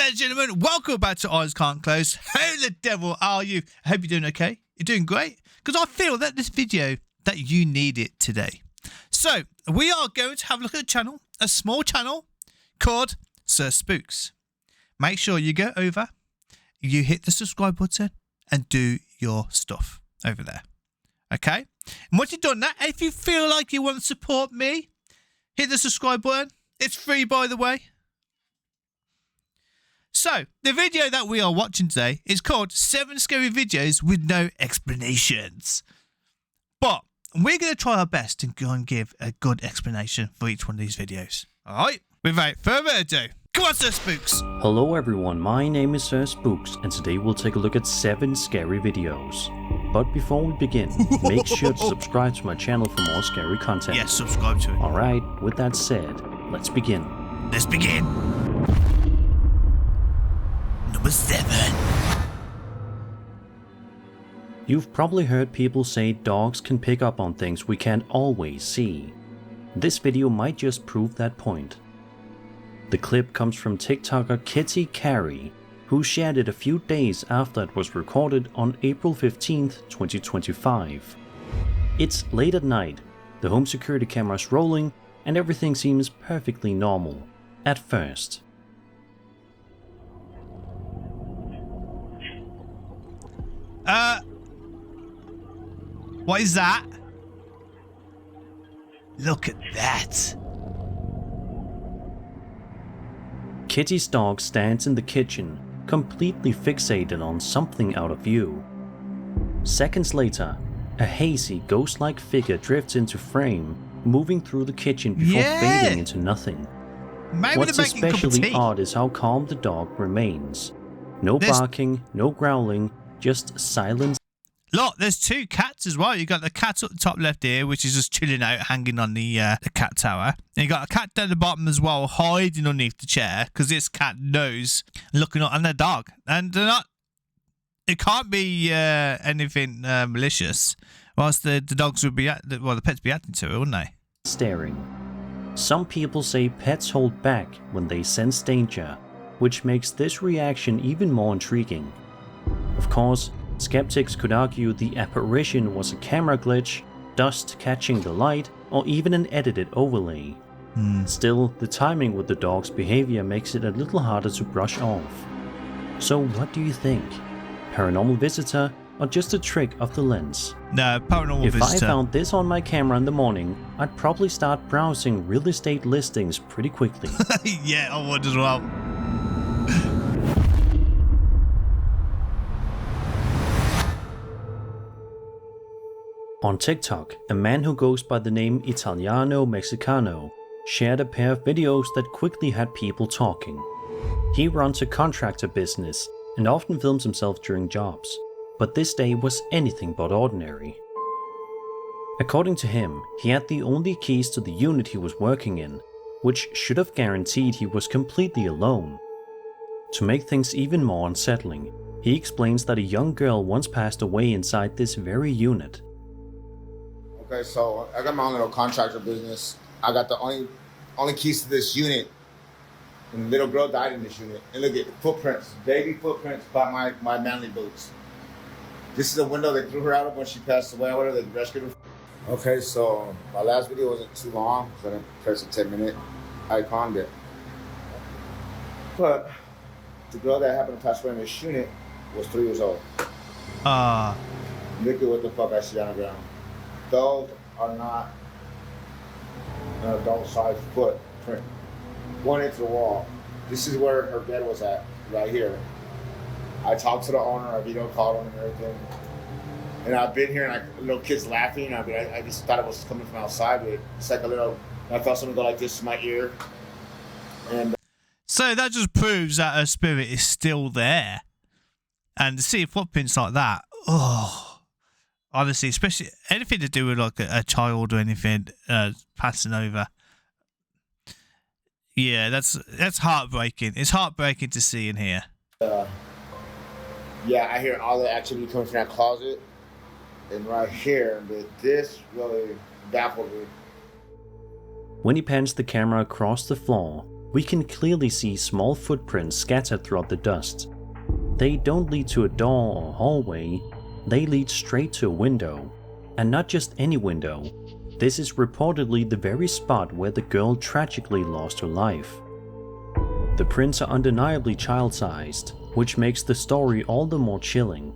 and gentlemen, welcome back to Eyes Can't Close. How the devil are you? I hope you're doing okay. You're doing great, because I feel that this video, that you need it today. So, we are going to have a look at a channel, a small channel, called Sir Spooks. Make sure you go over, you hit the subscribe button, and do your stuff over there. Okay? And once you've done that, if you feel like you want to support me, hit the subscribe button. It's free, by the way. So, the video that we are watching today is called 7 Scary Videos with No Explanations. But we're going to try our best to go and give a good explanation for each one of these videos. Alright? Without further ado, come on, Sir Spooks! Hello everyone, my name is Sir Spooks, and today we'll take a look at 7 scary videos. But before we begin, make sure to subscribe to my channel for more scary content. Yes, subscribe to it. Alright, with that said, let's begin. Let's begin. Number 7. You've probably heard people say dogs can pick up on things we can't always see. This video might just prove that point. The clip comes from TikToker Kitty Carey, who shared it a few days after it was recorded on April 15th, 2025. It's late at night, the home security camera's rolling, and everything seems perfectly normal, at first. What is that? Look at that. Kitty's dog stands in the kitchen, completely fixated on something out of view. Seconds later, a hazy, ghost-like figure drifts into frame, moving through the kitchen before fading into nothing. Maybe What's especially odd is how calm the dog remains. No barking, no growling, just silence. Look, there's 2 cats as well. You got the cat up the top left here, which is just chilling out, hanging on the cat tower. And you got a cat down the bottom as well, hiding underneath the chair, because this cat knows, looking up, and their dog. And they're not. It can't be anything malicious, or else the dogs would be, the pets would be acting to it, wouldn't they? Staring. Some people say pets hold back when they sense danger, which makes this reaction even more intriguing. Of course, skeptics could argue the apparition was a camera glitch, dust catching the light, or even an edited overlay. Still, the timing with the dog's behavior makes it a little harder to brush off. So what do you think? Paranormal visitor or just a trick of the lens? No, paranormal visitor. If I found this on my camera in the morning, I'd probably start browsing real estate listings pretty quickly. Yeah, I would as well. On TikTok, a man who goes by the name Italiano Mexicano shared a pair of videos that quickly had people talking. He runs a contractor business and often films himself during jobs, but this day was anything but ordinary. According to him, he had the only keys to the unit he was working in, which should have guaranteed he was completely alone. To make things even more unsettling, he explains that a young girl once passed away inside this very unit. Okay, so I got my own little contractor business. I got the only keys to this unit. And the little girl died in this unit. And look at footprints, baby footprints by my manly boots. This is a window they threw her out of when she passed away. Whatever, they rescued her. Okay, so my last video wasn't too long, so I didn't press a 10-minute icon there. But the girl that happened to pass away in this unit was 3 years old. Look at what the fuck I see on the ground. Those are not an adult-sized footprint. Going into the wall. This is where her bed was at, right here. I talked to the owner, I video called him and everything. And I've been here and little kids laughing. I just thought it was coming from outside, but it's like a little, I felt something go like this to my ear. And so that just proves that her spirit is still there. And to see footprints like that, honestly, especially anything to do with like a child or anything passing over. Yeah, that's heartbreaking. It's heartbreaking to see and hear. Yeah, I hear all the activity coming from that closet. And right here, but this really baffled me. When he pans the camera across the floor, we can clearly see small footprints scattered throughout the dust. They don't lead to a door or hallway, they lead straight to a window. And not just any window, this is reportedly the very spot where the girl tragically lost her life. The prints are undeniably child-sized, which makes the story all the more chilling.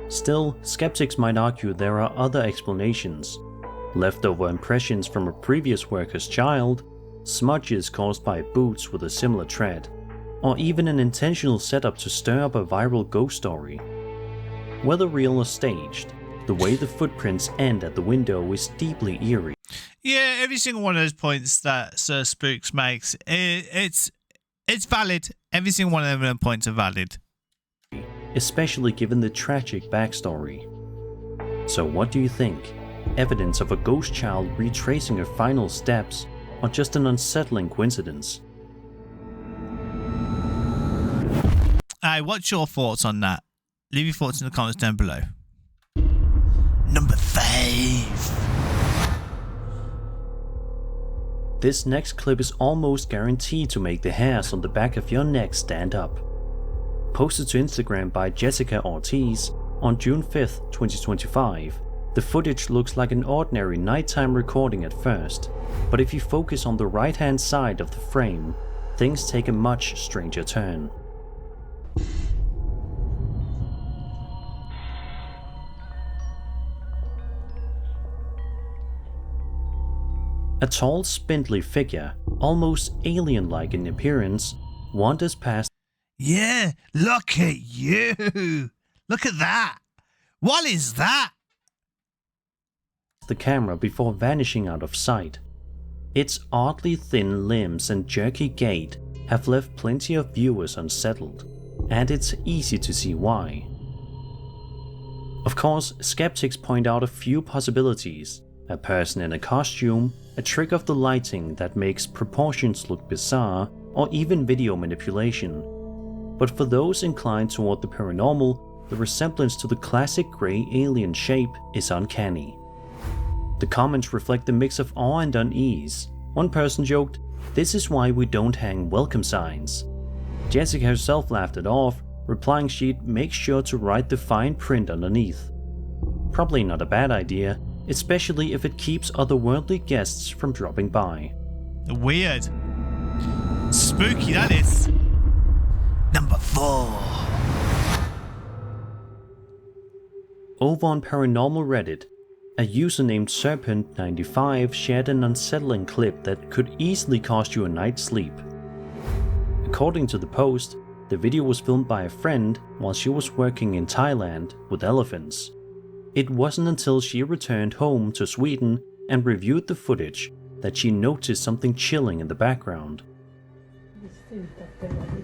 Still, skeptics might argue there are other explanations. Leftover impressions from a previous worker's child, smudges caused by boots with a similar tread, or even an intentional setup to stir up a viral ghost story. Whether real or staged, the way the footprints end at the window is deeply eerie. Yeah, every single one of those points that Sir Spooks makes, it's valid. Every single one of them points are valid. Especially given the tragic backstory. So what do you think? Evidence of a ghost child retracing her final steps, or just an unsettling coincidence? What's your thoughts on that? Leave your thoughts in the comments down below. Number 5. This next clip is almost guaranteed to make the hairs on the back of your neck stand up. Posted to Instagram by Jessica Ortiz on June 5th, 2025, the footage looks like an ordinary nighttime recording at first, but if you focus on the right-hand side of the frame, things take a much stranger turn. A tall, spindly figure, almost alien-like in appearance, wanders past. Yeah, look at you. Look at that. What is that? The camera before vanishing out of sight. Its oddly thin limbs and jerky gait have left plenty of viewers unsettled, and it's easy to see why. Of course, skeptics point out a few possibilities: a person in a costume, a trick of the lighting that makes proportions look bizarre, or even video manipulation. But for those inclined toward the paranormal, the resemblance to the classic grey alien shape is uncanny. The comments reflect a mix of awe and unease. One person joked, "This is why we don't hang welcome signs." Jessica herself laughed it off, replying she'd make sure to write the fine print underneath. Probably not a bad idea, especially if it keeps otherworldly guests from dropping by. Weird. Spooky, that is. Number 4. Over on Paranormal Reddit, a user named Serpent95 shared an unsettling clip that could easily cost you a night's sleep. According to the post, the video was filmed by a friend while she was working in Thailand with elephants. It wasn't until she returned home to Sweden and reviewed the footage that she noticed something chilling in the background.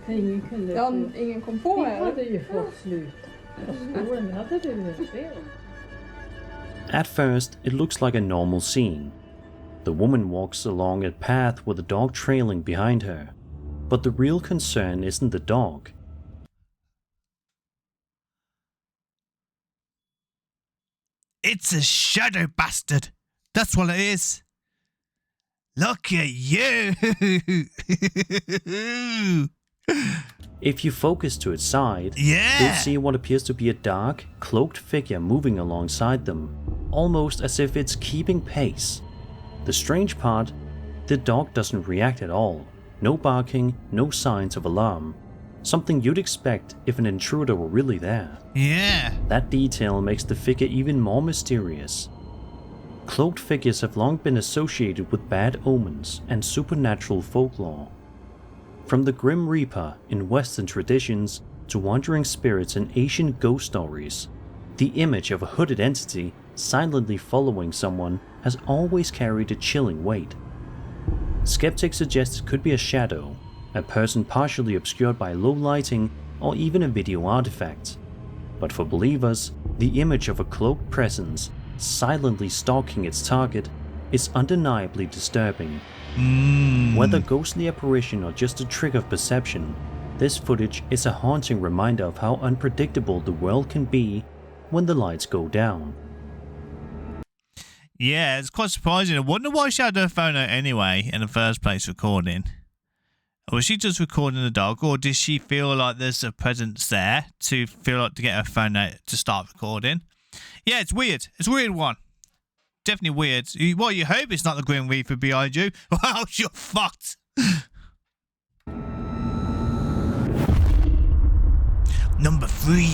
Ingen kom på At first, it looks like a normal scene. The woman walks along a path with a dog trailing behind her. But the real concern isn't the dog. It's a shadow bastard. That's what it is. Look at you. If you focus to its side, Yeah. you'll see what appears to be a dark, cloaked figure moving alongside them, almost as if it's keeping pace. The strange part, the dog doesn't react at all. No barking, no signs of alarm. Something you'd expect if an intruder were really there. Yeah. That detail makes the figure even more mysterious. Cloaked figures have long been associated with bad omens and supernatural folklore. From the Grim Reaper in Western traditions to wandering spirits in Asian ghost stories, the image of a hooded entity silently following someone has always carried a chilling weight. Skeptics suggest it could be a shadow, a person partially obscured by low lighting, or even a video artifact. But for believers, the image of a cloaked presence silently stalking its target is undeniably disturbing. Whether ghostly apparition or just a trick of perception, this footage is a haunting reminder of how unpredictable the world can be when the lights go down. Yeah, it's quite surprising. I wonder why she had her phone out anyway in the first place recording. Or was she just recording the dog, or did she feel like there's a presence there to feel like to get her phone out to start recording? Yeah, it's weird. It's a weird one. Definitely weird. Well, you hope it's not the Grim Reaper behind you. Well, you're fucked. Number 3.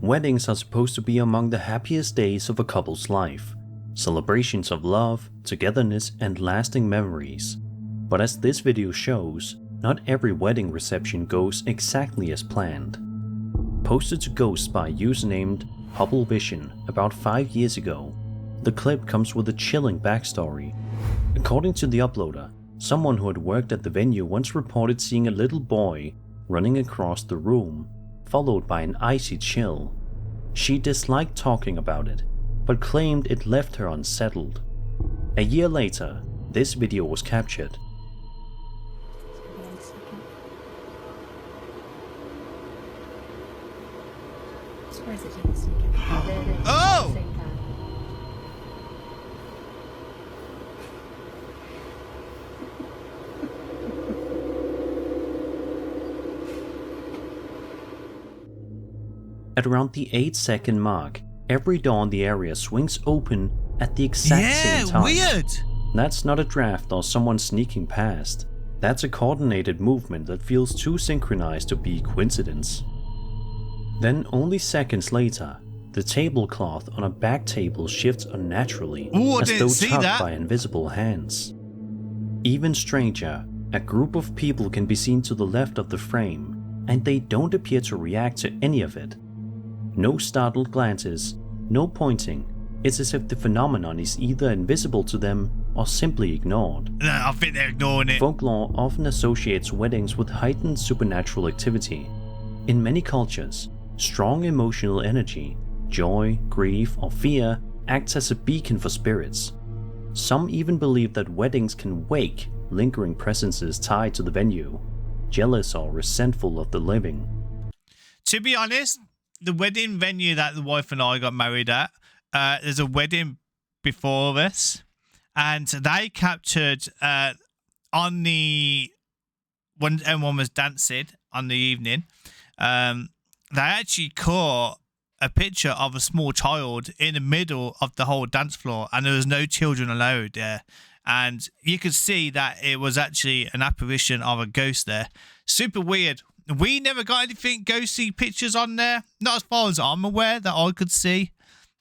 Weddings are supposed to be among the happiest days of a couple's life. Celebrations of love, togetherness, and lasting memories. But as this video shows, not every wedding reception goes exactly as planned. Posted to Ghosts by a user named Hubble Vision about 5 years ago, the clip comes with a chilling backstory. According to the uploader, someone who had worked at the venue once reported seeing a little boy running across the room, followed by an icy chill. She disliked talking about it, but claimed it left her unsettled. A year later, this video was captured. Oh! At around the 8-second mark, every door in the area swings open at the exact same time. Weird! That's not a draft or someone sneaking past. That's a coordinated movement that feels too synchronized to be coincidence. Then only seconds later, the tablecloth on a back table shifts unnaturally, as though tugged by invisible hands. Even stranger, a group of people can be seen to the left of the frame, and they don't appear to react to any of it. No startled glances, no pointing. It's as if the phenomenon is either invisible to them or simply ignored. No, I think they're ignoring it. Folklore often associates weddings with heightened supernatural activity. In many cultures, strong emotional energy, joy, grief, or fear acts as a beacon for spirits. Some even believe that weddings can wake lingering presences tied to the venue, jealous or resentful of the living. To be honest, the wedding venue that the wife and I got married at, there's a wedding before us, and they captured on the when everyone was dancing on the evening, they actually caught a picture of a small child in the middle of the whole dance floor, and there was no children allowed there. And you could see that it was actually an apparition of a ghost there. Super weird. We never got anything ghosty pictures on there. Not as far as I'm aware that I could see.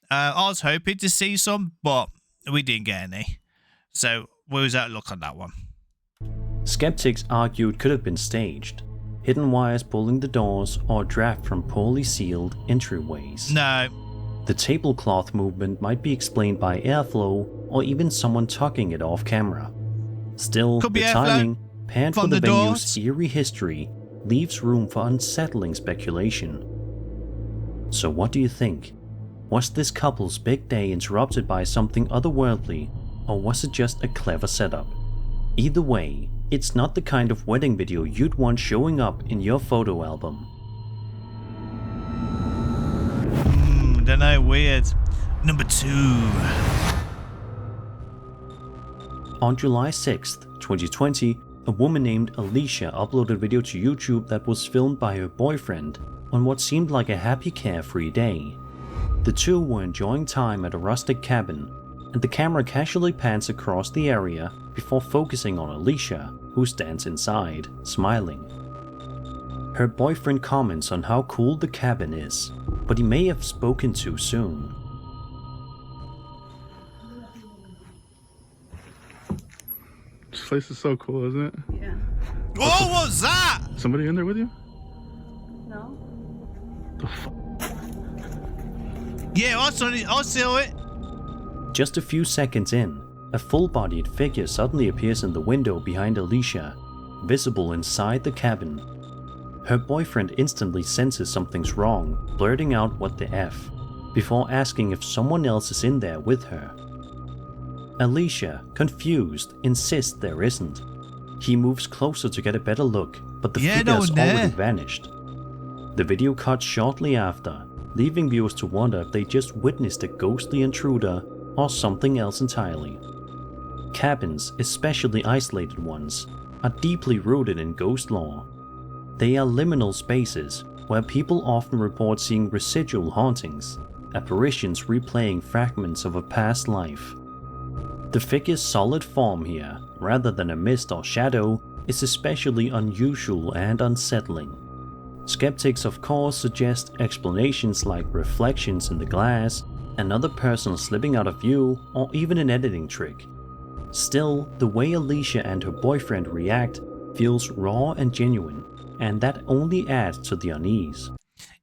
I was hoping to see some, but we didn't get any. So where was that look on that one? Skeptics argue it could have been staged. Hidden wires pulling the doors or a draft from poorly sealed entryways. No. The tablecloth movement might be explained by airflow or even someone tugging it off camera. Still, the timing, paired with the venue's eerie history, leaves room for unsettling speculation. So what do you think? Was this couple's big day interrupted by something otherworldly, or was it just a clever setup? Either way, it's not the kind of wedding video you'd want showing up in your photo album. Dunno, weird. Number 2. On July 6th, 2020, a woman named Alicia uploaded a video to YouTube that was filmed by her boyfriend on what seemed like a happy, carefree day. The two were enjoying time at a rustic cabin, and the camera casually pans across the area before focusing on Alicia, who stands inside, smiling. Her boyfriend comments on how cool the cabin is, but he may have spoken too soon. This place is so cool, isn't it? Yeah. What was that? Somebody in there with you? No? The fuck? Yeah, I saw it. Just a few seconds in, a full-bodied figure suddenly appears in the window behind Alicia, visible inside the cabin. Her boyfriend instantly senses something's wrong, blurting out what the F, before asking if someone else is in there with her. Alicia, confused, insists there isn't. He moves closer to get a better look, but the figure's already vanished. The video cuts shortly after, leaving viewers to wonder if they just witnessed a ghostly intruder or something else entirely. cabins, especially isolated ones, are deeply rooted in ghost lore. They are liminal spaces where people often report seeing residual hauntings, apparitions replaying fragments of a past life. The figure's solid form here, rather than a mist or shadow, is especially unusual and unsettling. Skeptics of course suggest explanations like reflections in the glass, another person slipping out of view, or even an editing trick. Still, the way Alicia and her boyfriend react feels raw and genuine, and that only adds to the unease.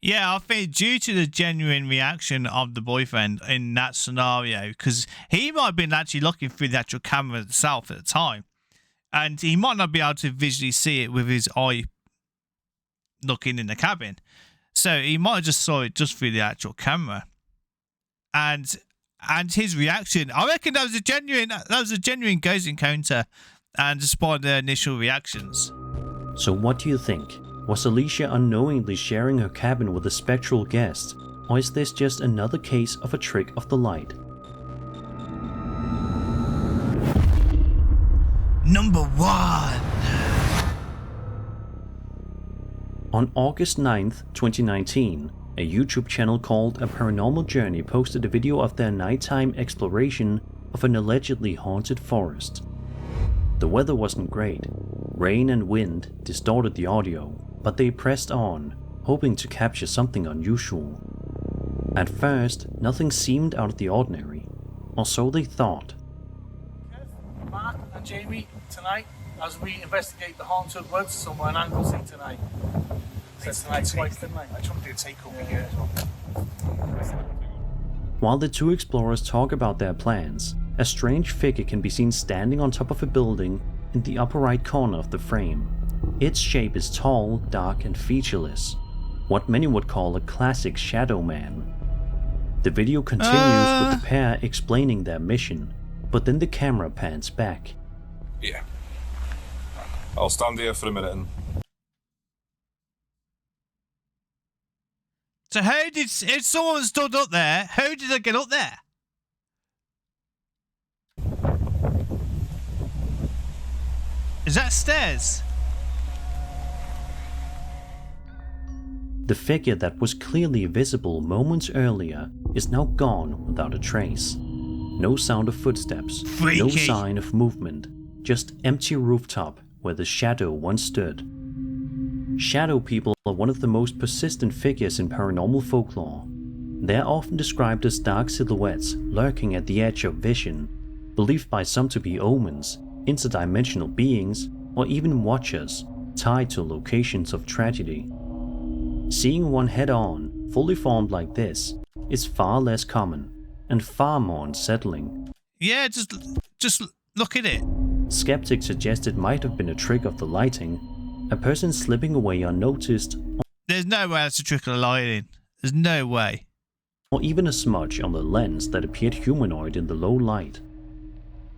Yeah, I think due to the genuine reaction of the boyfriend in that scenario, because he might have been actually looking through the actual camera itself at the time, and he might not be able to visually see it with his eye looking in the cabin, so he might have just saw it just through the actual camera, and his reaction, I reckon that was a genuine ghost encounter, and despite their initial reactions. So what do you think? Was Alicia unknowingly sharing her cabin with a spectral guest, or is this just another case of a trick of the light? Number 1. On August 9th, 2019, a YouTube channel called A Paranormal Journey posted a video of their nighttime exploration of an allegedly haunted forest. The weather wasn't great. Rain and wind distorted the audio, but they pressed on, hoping to capture something unusual. At first, nothing seemed out of the ordinary, or so they thought. Mark and Jamie tonight as we investigate the haunted woods somewhere in Anglesey tonight. Said tonight twice, didn't I? I tried to do a takeover here as well. While the two explorers talk about their plans, a strange figure can be seen standing on top of a building in the upper right corner of the frame. Its shape is tall, dark and featureless, what many would call a classic shadow man. The video continues with the pair explaining their mission, but then the camera pans back. Yeah. I'll stand here for a minute and... So how did, if someone stood up there, how did they get up there? Is that stairs? The figure that was clearly visible moments earlier is now gone without a trace. No sound of footsteps, Freaky. No sign of movement, just empty rooftop where the shadow once stood. Shadow people are one of the most persistent figures in paranormal folklore. They're often described as dark silhouettes lurking at the edge of vision, believed by some to be omens, interdimensional beings, or even watchers tied to locations of tragedy. Seeing one head-on, fully formed like this, is far less common and far more unsettling. Yeah, just look at it. Skeptics suggest it might have been a trick of the lighting, a person slipping away unnoticed, There's no way that's a trick of lighting. There's no way. or even a smudge on the lens that appeared humanoid in the low light.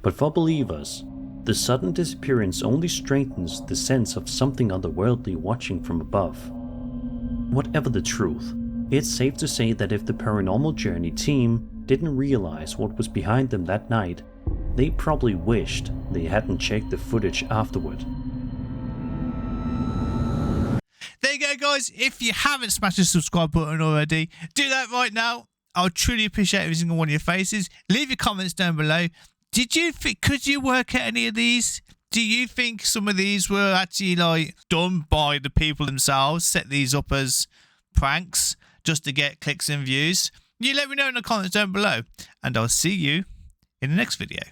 But for believers, the sudden disappearance only strengthens the sense of something otherworldly watching from above. Whatever the truth, it's safe to say that if the Paranormal Journey team didn't realize what was behind them that night, they probably wished they hadn't checked the footage afterward. There you go, guys. If you haven't smashed the subscribe button already, do that right now. I would truly appreciate every single one of your faces. Leave your comments down below. Did you think, could you work out any of these? Do you think some of these were actually like done by the people themselves, set these up as pranks just to get clicks and views? You let me know in the comments down below, and I'll see you in the next video.